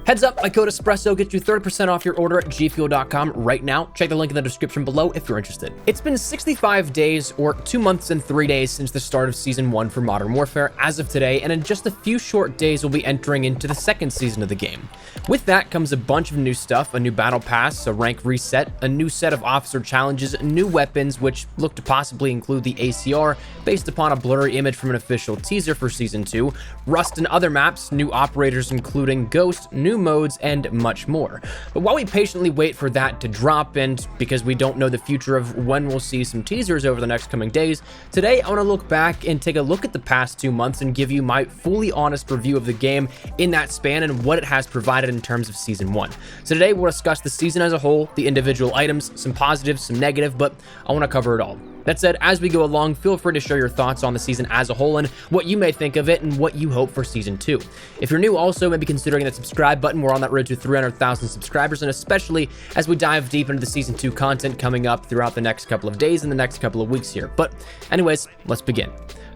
Heads up, my code Espresso gets you 30% off your order at gfuel.com right now. Check the link in the description below if you're interested. It's been 65 days or 2 months and 3 days since the start of Season 1 for Modern Warfare as of today, and in just a few short days we'll be entering into the second season of the game. With that comes a bunch of new stuff, a new battle pass, a rank reset, a new set of officer challenges, new weapons which look to possibly include the ACR based upon a blurry image from an official teaser for Season 2, Rust and other maps, new operators including Ghost, new modes, and much more. But while we patiently wait for that to drop, and because we don't know the future of when we'll see some teasers over the next coming days, today I want to look back and take a look at the past 2 months and give you my fully honest review of the game in that span and what it has provided in terms of Season 1. So today we'll discuss the season as a whole, the individual items, some positives, some negative, but I want to cover it all. That said, as we go along, feel free to share your thoughts on the season as a whole and what you may think of it and what you hope for Season 2. If you're new, also maybe considering that subscribe button. We're on that road to 300,000 subscribers, and especially as we dive deep into the Season 2 content coming up throughout the next couple of days and the next couple of weeks here. But anyways, let's begin.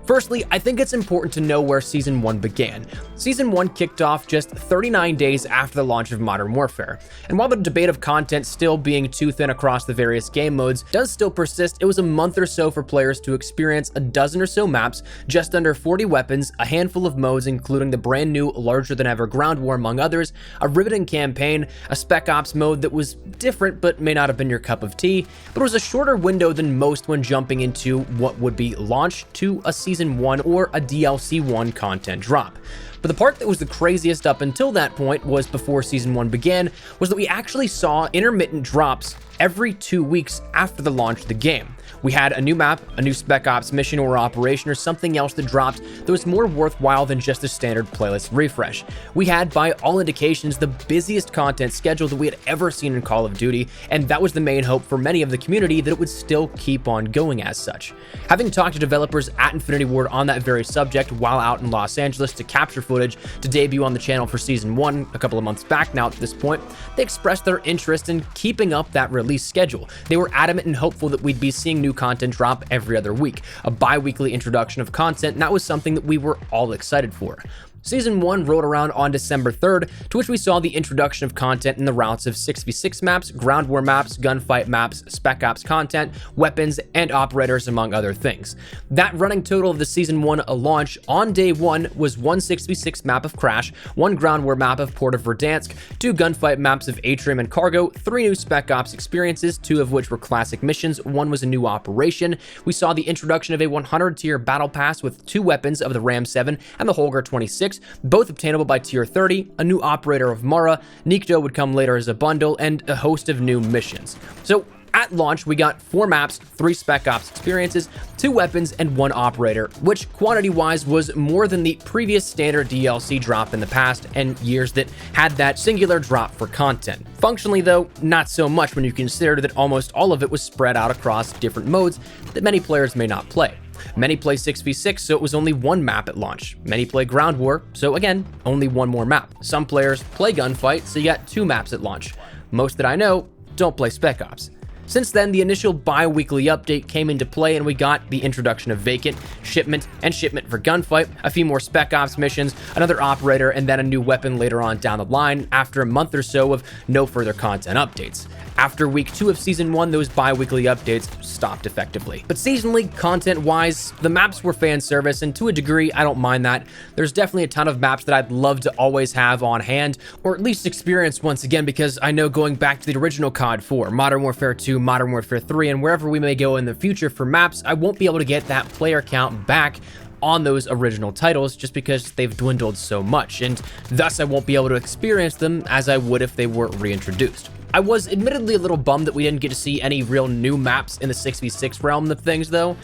Firstly, I think it's important to know where Season 1 began. Season 1 kicked off just 39 days after the launch of Modern Warfare. And while the debate of content still being too thin across the various game modes does still persist, it was a month or so for players to experience a dozen or so maps, just under 40 weapons, a handful of modes including the brand new larger-than-ever Ground War among others, a riveting campaign, a Spec Ops mode that was different but may not have been your cup of tea, but it was a shorter window than most when jumping into what would be launched to a Season 1 or a DLC 1 content drop. But the part that was the craziest up until that point was before Season 1 began, was that we actually saw intermittent drops every 2 weeks after the launch of the game. We had a new map, a new Spec Ops mission or operation, or something else that dropped that was more worthwhile than just a standard playlist refresh. We had, by all indications, the busiest content schedule that we had ever seen in Call of Duty, and that was the main hope for many of the community that it would still keep on going as such. Having talked to developers at Infinity Ward on that very subject while out in Los Angeles to capture footage to debut on the channel for Season 1 a couple of months back now at this point, they expressed their interest in keeping up that release schedule. They were adamant and hopeful that we'd be seeing new content drop every other week, a bi-weekly introduction of content, and that was something that we were all excited for. Season 1 rolled around on December 3rd, to which we saw the introduction of content in the routes of 6v6 maps, Ground War maps, gunfight maps, Spec Ops content, weapons, and operators, among other things. That running total of the Season 1 launch on day 1 was one 6v6 map of Crash, one Ground War map of Port of Verdansk, 2 gunfight maps of Atrium and Cargo, 3 new Spec Ops experiences, 2 of which were classic missions, 1 was a new operation. We saw the introduction of a 100-tier battle pass with 2 weapons of the Ram 7 and the Holger 26, both obtainable by tier 30, a new operator of Mara, Nikto would come later as a bundle, and a host of new missions. So at launch, we got 4 maps, 3 Spec Ops experiences, 2 weapons, and 1 operator, which quantity-wise was more than the previous standard DLC drop in the past and years that had that singular drop for content. Functionally, though, not so much when you consider that almost all of it was spread out across different modes that many players may not play. Many play 6v6, so it was only 1 map at launch. Many play Ground War, so again, only 1 more map. Some players play Gunfight, so you got 2 maps at launch. Most that I know don't play Spec Ops. Since then, the initial bi-weekly update came into play and we got the introduction of Vacant, Shipment, and Shipment for Gunfight, a few more Spec Ops missions, another operator, and then a new weapon later on down the line after a month or so of no further content updates. After week 2 of Season 1, those bi-weekly updates stopped effectively. But seasonally, content-wise, the maps were fan service, and to a degree, I don't mind that. There's definitely a ton of maps that I'd love to always have on hand, or at least experience once again, because I know going back to the original COD 4, Modern Warfare 2, Modern Warfare 3, and wherever we may go in the future for maps, I won't be able to get that player count back on those original titles just because they've dwindled so much, and thus I won't be able to experience them as I would if they were reintroduced. I was admittedly a little bummed that we didn't get to see any real new maps in the 6v6 realm of things, though.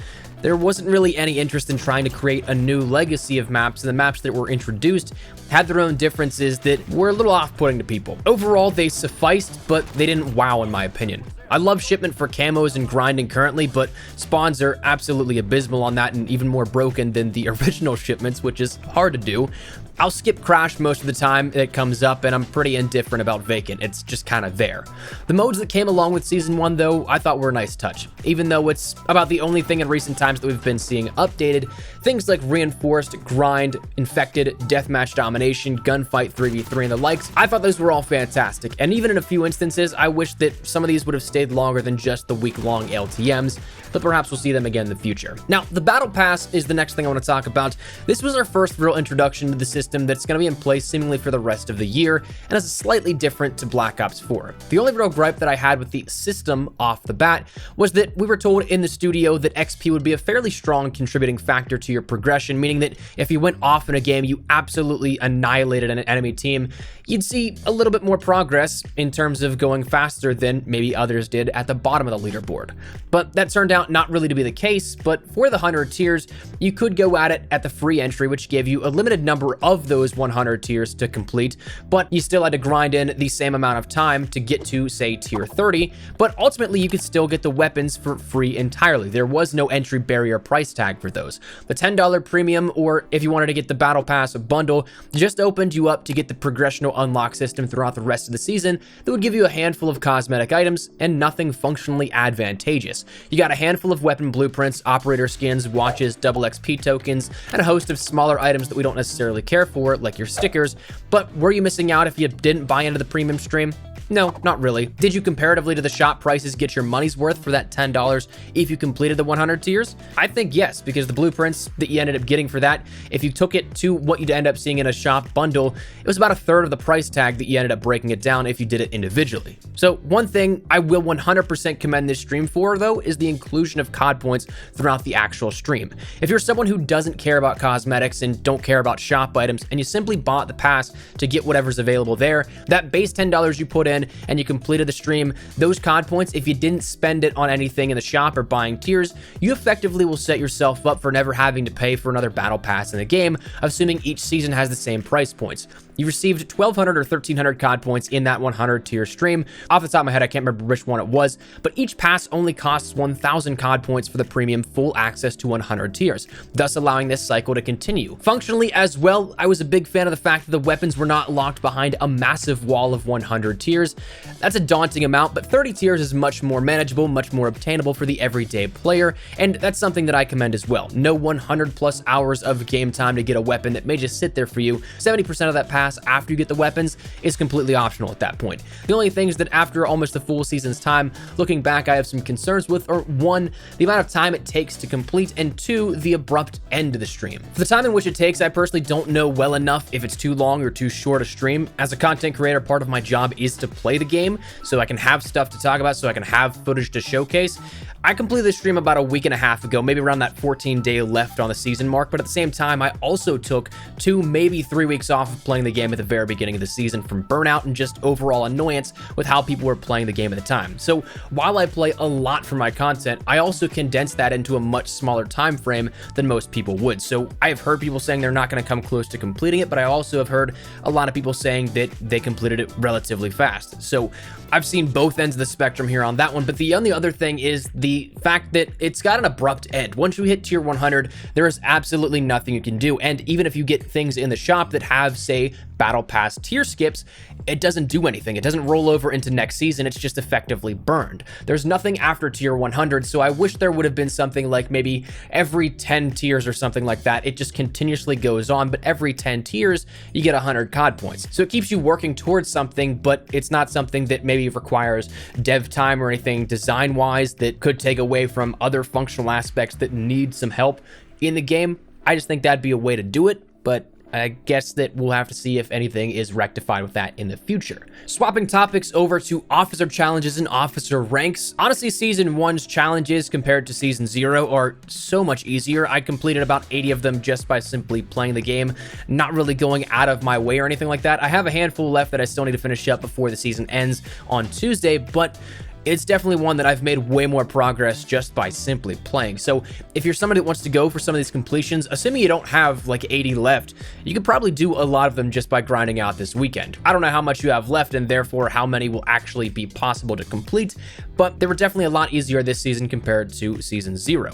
There wasn't really any interest in trying to create a new legacy of maps, and the maps that were introduced had their own differences that were a little off-putting to people. Overall, they sufficed, but they didn't wow in my opinion. I love shipment for camos and grinding currently, but spawns are absolutely abysmal on that and even more broken than the original shipments, which is hard to do. I'll skip Crash most of the time it comes up, and I'm pretty indifferent about Vacant. It's just kind of there. The modes that came along with Season 1, though, I thought were a nice touch. Even though it's about the only thing in recent times that we've been seeing updated, things like Reinforced, Grind, Infected, Deathmatch Domination, Gunfight 3v3, and the likes, I thought those were all fantastic. And even in a few instances, I wish that some of these would have stayed longer than just the week-long LTMs, but perhaps we'll see them again in the future. Now, the Battle Pass is the next thing I want to talk about. This was our first real introduction to the system that's going to be in place seemingly for the rest of the year, and is slightly different to Black Ops 4. The only real gripe that I had with the system off the bat was that we were told in the studio that XP would be a fairly strong contributing factor to your progression, meaning that if you went off in a game, you absolutely annihilated an enemy team, you'd see a little bit more progress in terms of going faster than maybe others did at the bottom of the leaderboard. But that turned out not really to be the case, but for the 100 tiers, you could go at it at the free entry, which gave you a limited number of those 100 tiers to complete, but you still had to grind in the same amount of time to get to, say, tier 30, but ultimately you could still get the weapons for free entirely. There was no entry barrier price tag for those. The $10 premium, or if you wanted to get the Battle Pass bundle, just opened you up to get the progressional unlock system throughout the rest of the season that would give you a handful of cosmetic items and nothing functionally advantageous. You got a handful of weapon blueprints, operator skins, watches, double XP tokens, and a host of smaller items that we don't necessarily care for, like your stickers. But were you missing out if you didn't buy into the premium stream? No, not really. Did you comparatively to the shop prices get your money's worth for that $10 if you completed the 100 tiers? I think yes, because the blueprints that you ended up getting for that, if you took it to what you'd end up seeing in a shop bundle, it was about a third of the price tag that you ended up breaking it down if you did it individually. So one thing I will 100% commend this stream for, though, is the inclusion of COD points throughout the actual stream. If you're someone who doesn't care about cosmetics and don't care about shop items, and you simply bought the pass to get whatever's available there, that base $10 you put in and you completed the stream, those COD points, if you didn't spend it on anything in the shop or buying tiers, you effectively will set yourself up for never having to pay for another battle pass in the game, assuming each season has the same price points. You received 1,200 or 1,300 COD points in that 100 tier stream. Off the top of my head, I can't remember which one it was, but each pass only costs 1,000 COD points for the premium full access to 100 tiers, thus allowing this cycle to continue. Functionally as well, I was a big fan of the fact that the weapons were not locked behind a massive wall of 100 tiers. That's a daunting amount, but 30 tiers is much more manageable, much more obtainable for the everyday player, and that's something that I commend as well. No 100 plus hours of game time to get a weapon that may just sit there for you. 70% of that pass after you get the weapons is completely optional at that point. The only things that after almost a full season's time, looking back, I have some concerns with are 1, the amount of time it takes to complete, and 2, the abrupt end of the stream. For the time in which it takes, I personally don't know well enough if it's too long or too short a stream. As a content creator, part of my job is to play the game so I can have stuff to talk about, so I can have footage to showcase. I completed the stream about a week and a half ago, maybe around that 14-day left on the season mark, but at the same time, I also took 2, maybe 3 weeks off of playing the game at the very beginning of the season from burnout and just overall annoyance with how people were playing the game at the time. So while I play a lot for my content, I also condense that into a much smaller time frame than most people would. So I have heard people saying they're not going to come close to completing it, but I also have heard a lot of people saying that they completed it relatively fast. So I've seen both ends of the spectrum here on that one, but the only other thing is the fact that it's got an abrupt end. Once you hit tier 100, there is absolutely nothing you can do, and even if you get things in the shop that have, say, battle pass tier skips, it doesn't do anything. It doesn't roll over into next season. It's just effectively burned. There's nothing after tier 100, so I wish there would have been something like maybe every 10 tiers or something like that. It just continuously goes on, but every 10 tiers, you get 100 COD points. So it keeps you working towards something, but it's not something that maybe requires dev time or anything design-wise that could take away from other functional aspects that need some help in the game. I just think that'd be a way to do it, but I guess that we'll have to see if anything is rectified with that in the future. Swapping topics over to officer challenges and officer ranks. Honestly, Season 1's challenges compared to Season 0 are so much easier. I completed about 80 of them just by simply playing the game, not really going out of my way or anything like that. I have a handful left that I still need to finish up before the season ends on Tuesday, but it's definitely one that I've made way more progress just by simply playing. So if you're somebody that wants to go for some of these completions, assuming you don't have like 80 left, you could probably do a lot of them just by grinding out this weekend. I don't know how much you have left and therefore how many will actually be possible to complete, but they were definitely a lot easier this season compared to Season 0.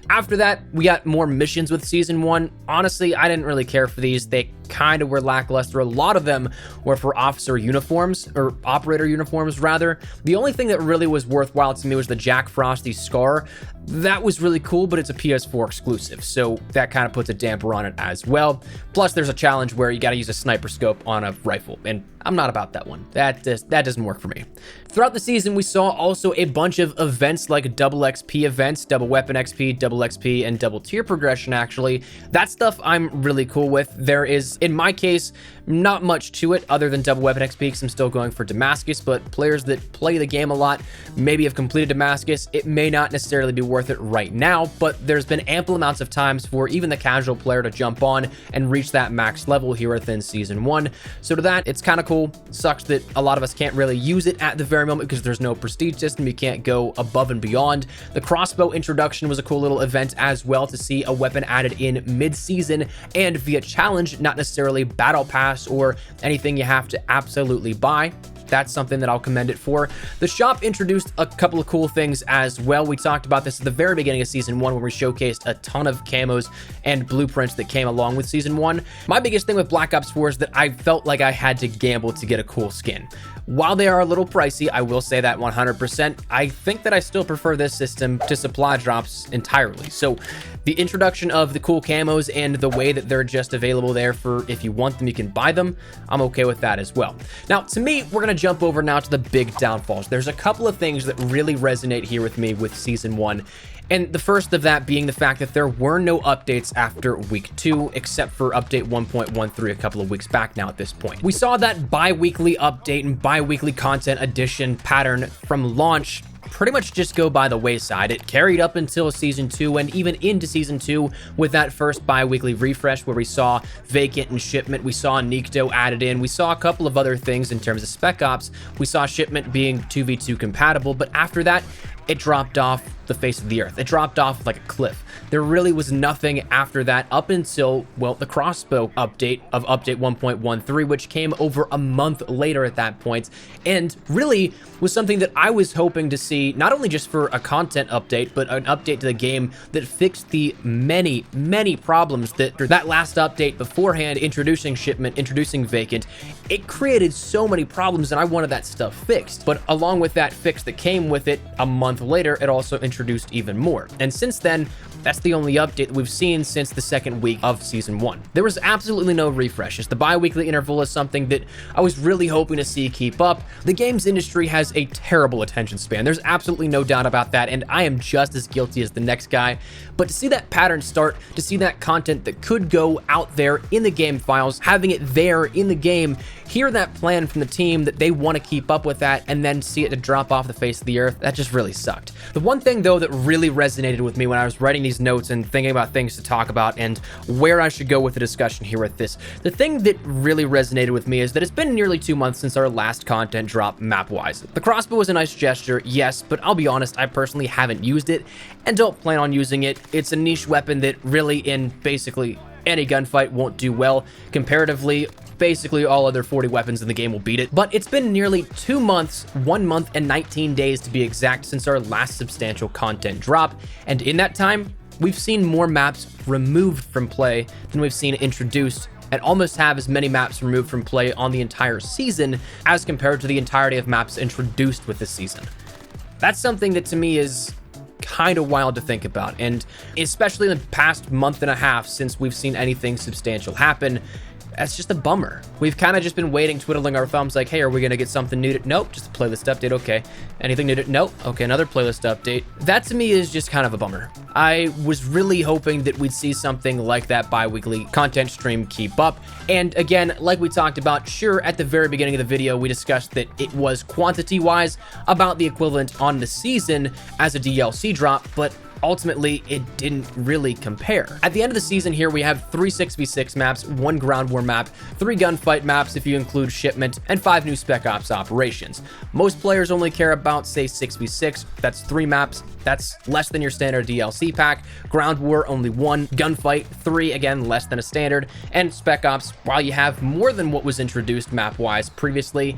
After that, we got more missions with Season 1. Honestly, I didn't really care for these. They kind of were lackluster. A lot of them were for officer uniforms, or operator uniforms rather. The only thing that really was worthwhile to me was the Jack Frosty Scar. That was really cool, but it's a PS4 exclusive, so that kind of puts a damper on it as well. Plus, there's a challenge where you got to use a sniper scope on a rifle, and I'm not about that one. That doesn't work for me. Throughout the season, we saw also a bunch of events like double XP events, double weapon XP, double XP, and double tier progression, actually. That stuff I'm really cool with. There is, in my case, not much to it other than double weapon XP because I'm still going for Damascus, but players that play the game a lot maybe have completed Damascus. It may not necessarily be worth it right now, but there's been ample amounts of times for even the casual player to jump on and reach that max level here within Season 1. So to that, it's kind of cool. Sucks that a lot of us can't really use it at the very moment because there's no prestige system. You can't go above and beyond. The crossbow introduction was a cool little event as well to see a weapon added in mid-season and via challenge, not necessarily battle pass or anything you have to absolutely buy. That's something that I'll commend it for. The shop introduced a couple of cool things as well. We talked about this at the very beginning of Season 1 when we showcased a ton of camos and blueprints that came along with Season 1. My biggest thing with Black Ops 4 is that I felt like I had to gamble to get a cool skin. While they are a little pricey, I will say that 100%, I think that I still prefer this system to supply drops entirely. So the introduction of the cool camos and the way that they're just available there for if you want them, you can buy them, I'm okay with that as well. Now, to me, we're going to jump over now to the big downfalls. There's a couple of things that really resonate here with me with Season 1. And the first of that being the fact that there were no updates after week 2, except for update 1.13 a couple of weeks back now at this point. We saw that bi-weekly update and bi-weekly content addition pattern from launch pretty much just go by the wayside. It carried up until Season 2 and even into Season 2 with that first bi-weekly refresh where we saw Vacant and Shipment, we saw Nikto added in, we saw a couple of other things in terms of Spec Ops, we saw Shipment being 2v2 compatible, but after that, it dropped off the face of the earth. It dropped off like a cliff. There really was nothing after that up until, well, the crossbow update of update 1.13, which came over a month later at that point, and really was something that I was hoping to see, not only just for a content update, but an update to the game that fixed the many, many problems that last update beforehand, introducing Shipment, introducing Vacant. It created so many problems, and I wanted that stuff fixed. But along with that fix that came with it, a month later, it also introduced even more. And since then, that's the only update that we've seen since the second week of Season 1. There was absolutely no refreshes. The bi-weekly interval is something that I was really hoping to see keep up. The games industry has a terrible attention span. There's absolutely no doubt about that, and I am just as guilty as the next guy. But to see that pattern start, to see that content that could go out there in the game files, having it there in the game, hear that plan from the team that they want to keep up with that, and then see it to drop off the face of the earth, that just really sucked. The one thing, though, that really resonated with me when I was writing these notes and thinking about things to talk about and where I should go with the discussion here with this, the thing that really resonated with me is that it's been nearly 2 months since our last content drop map-wise. The crossbow was a nice gesture, yes, but I'll be honest, I personally haven't used it and don't plan on using it. It's a niche weapon that really in basically any gunfight won't do well. Comparatively, basically all other 40 weapons in the game will beat it. But it's been nearly 2 months, 1 month and 19 days to be exact, since our last substantial content drop. And in that time, we've seen more maps removed from play than we've seen introduced, and almost have as many maps removed from play on the entire season as compared to the entirety of maps introduced with this season. That's something that to me is kind of wild to think about, and especially in the past month and a half since we've seen anything substantial happen, that's just a bummer. We've kind of just been waiting, twiddling our thumbs like, hey, are we going to get something new? Nope, just a playlist update, okay. Anything new? Nope, okay, another playlist update. That to me is just kind of a bummer. I was really hoping that we'd see something like that bi-weekly content stream keep up. And again, like we talked about, sure, at the very beginning of the video, we discussed that it was quantity-wise about the equivalent on the season as a DLC drop, but ultimately it didn't really compare. At the end of the season here, we have 3 6v6 maps, 1 ground war map, 3 gunfight maps if you include shipment, and 5 new Spec Ops operations. Most players only care about, say, 6v6. That's 3 maps. That's less than your standard DLC pack. Ground War, only 1. Gunfight, 3, again, less than a standard. And Spec Ops, while you have more than what was introduced map-wise previously,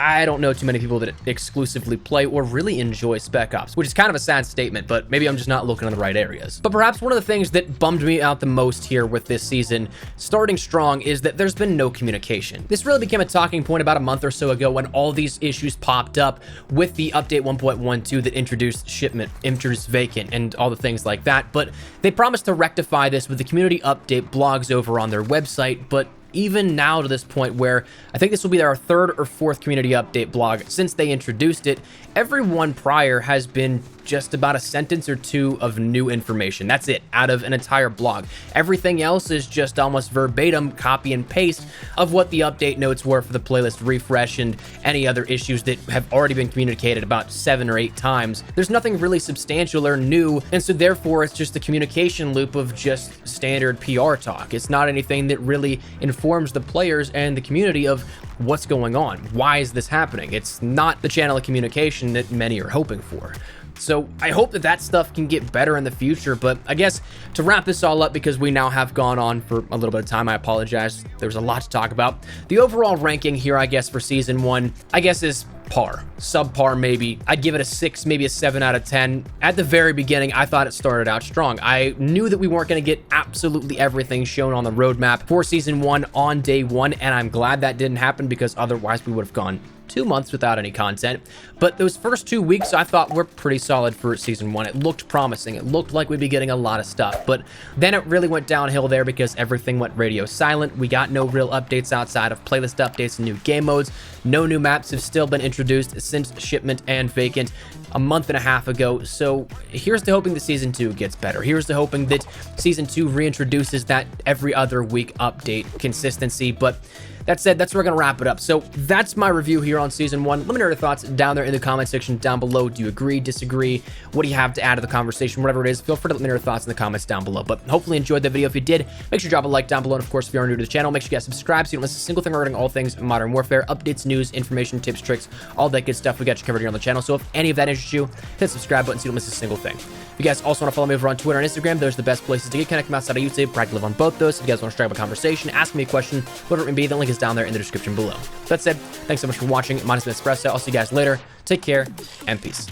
I don't know too many people that exclusively play or really enjoy Spec Ops, which is kind of a sad statement, but maybe I'm just not looking in the right areas. But perhaps one of the things that bummed me out the most here with this season, starting strong, is that there's been no communication. This really became a talking point about a month or so ago when all these issues popped up with the update 1.12 that introduced shipment, introduced vacant, and all the things like that. But they promised to rectify this with the community update blogs over on their website, but even now to this point where I think this will be our 3rd or 4th community update blog since they introduced it, every one prior has been just about a sentence or 2 of new information. That's it, out of an entire blog. Everything else is just almost verbatim copy and paste of what the update notes were for the playlist refresh and any other issues that have already been communicated about 7 or 8 times. There's nothing really substantial or new, and so therefore it's just a communication loop of just standard PR talk. It's not anything that really informs the players and the community of what's going on. Why is this happening? It's not the channel of communication that many are hoping for. So I hope that that stuff can get better in the future, but I guess to wrap this all up, because we now have gone on for a little bit of time, I apologize. There's a lot to talk about. The overall ranking here, I guess, for season 1, I guess is par, subpar maybe. I'd give it a 6, maybe a 7 out of 10. At the very beginning, I thought it started out strong. I knew that we weren't going to get absolutely everything shown on the roadmap for season 1 on day 1, and I'm glad that didn't happen because otherwise we would have gone 2 months without any content. But those first 2 weeks I thought were pretty solid for season 1. It looked promising. It looked like we'd be getting a lot of stuff, but then it really went downhill there because everything went radio silent. We got no real updates outside of playlist updates and new game modes. No new maps have still been introduced since shipment and vacant a month and a half ago. So here's to hoping that season 2 gets better. Here's to hoping that season 2 reintroduces that every other week update consistency. But that said, that's where we're going to wrap it up. So that's my review here on season 1. Let me know your thoughts down there in the comment section down below. Do you agree, disagree? What do you have to add to the conversation? Whatever it is, feel free to let me know your thoughts in the comments down below. But hopefully enjoyed the video. If you did, make sure you drop a like down below. And of course, if you are new to the channel, make sure you guys subscribe so you don't miss a single thing regarding all things Modern Warfare, updates, news, information, tips, tricks, all that good stuff we got you covered here on the channel. So if any of that interests you, hit the subscribe button so you don't miss a single thing. If you guys also want to follow me over on Twitter and Instagram, those are the best places to get connected outside of YouTube. I live on both those. If you guys want to strike up a conversation, ask me a question, whatever it may be, the link is down there in the description below. That said, thanks so much for watching. My name is Espresso. I'll see you guys later. Take care and peace.